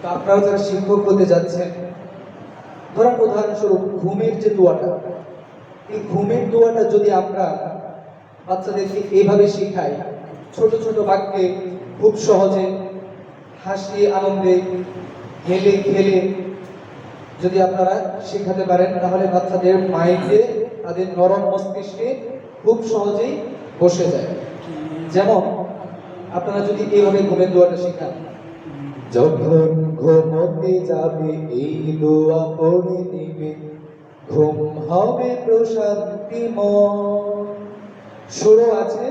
তো আপনারা যারা শিক্ষক হতে যাচ্ছেন, ধরেন উদাহরণস্বরূপ ঘুমের যে দোয়াটা, এই ঘুমের দোয়াটা যদি আমরা বাচ্চাদেরকে এইভাবে শিখাই, ছোট ছোট বাক্যে খুব সহজে হাসি আনন্দে হেলে খেলে যদি আপনারা শেখাতে পারেন, তাহলে বাচ্চাদের মাইন্ডে, তাদের নরম মস্তিষ্কে খুব সহজেই বসে যায়। যেমন আপনারা যদি এইভাবে ঘুমের দোয়াটা শেখান, যখন ঘুমোতে যাবে এই দোয়া পড়ে দিবে, ঘুম হবে প্রশান্তিময়। সুরও আছে,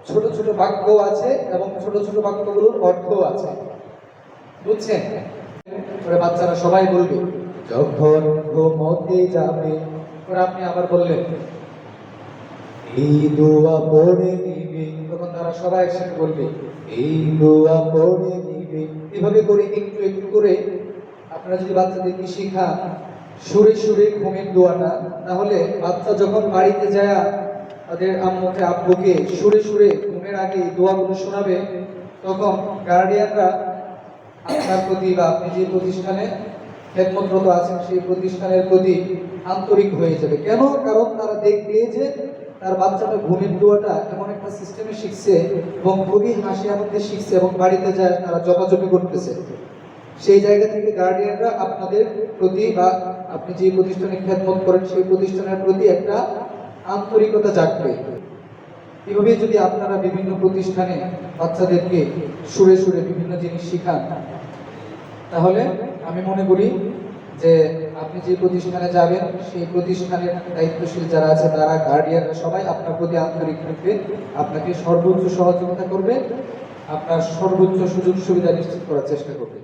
ছোট ছোট বাক্য আছে এবং ছোট ছোট বাক্যগুলোর অর্থ আছে, বুঝছেন? ওরা বাচ্চারা সবাই বলবে যখন ঘুমোতে যাবে। ওরা আপনি আবার বললেন এই দোয়া পড়ে নিবে, তখন তারা সবাই একসাথে বলবে এই দোয়া পড়ে নিবে। এভাবে করে একটু একটু করে আপনারা যদি বাচ্চাদেরকে শেখান সুরে সুরে ঘুমের দোয়াটা, তাহলে বাচ্চা যখন বাড়িতে যায় তাদের আম্মুকে আব্বুকে সুরে সুরে ঘুমের আগে দোয়াগুলো শোনাবে, তখন গার্ডিয়ানরা আপনার প্রতি বা আপনি যে প্রতিষ্ঠানে খেদমতরত আছেন সেই প্রতিষ্ঠানের প্রতি আন্তরিক হয়ে যাবে। কেন? কারণ তারা দেখবে যে তার বাচ্চাটা ঘুমের দোয়াটা এমন একটা সিস্টেমে শিখছে এবং খুবই হাসি আনন্দে শিখছে এবং বাড়িতে যায় তারা জপাজপি করতেছে। সেই জায়গা থেকে গার্ডিয়ানরা আপনাদের প্রতি বা আপনি যে প্রতিষ্ঠানে খেদমত করেন সেই প্রতিষ্ঠানের প্রতি একটা আন্তরিকতা জাগবে। এভাবে যদি আপনারা বিভিন্ন প্রতিষ্ঠানে বাচ্চাদেরকে সুরে সুরে বিভিন্ন জিনিস শিখান, তাহলে আমি মনে করি যে আপনি যে প্রতিষ্ঠানে যাবেন সেই প্রতিষ্ঠানের দায়িত্বশীল যারা আছে, তারা গার্ডিয়ানরা সবাই আপনার প্রতি আন্তরিক থাকবে, আপনাকে সর্বোচ্চ সহযোগিতা করবে, আপনার সর্বোচ্চ সুযোগ সুবিধা নিশ্চিত করার চেষ্টা করবে।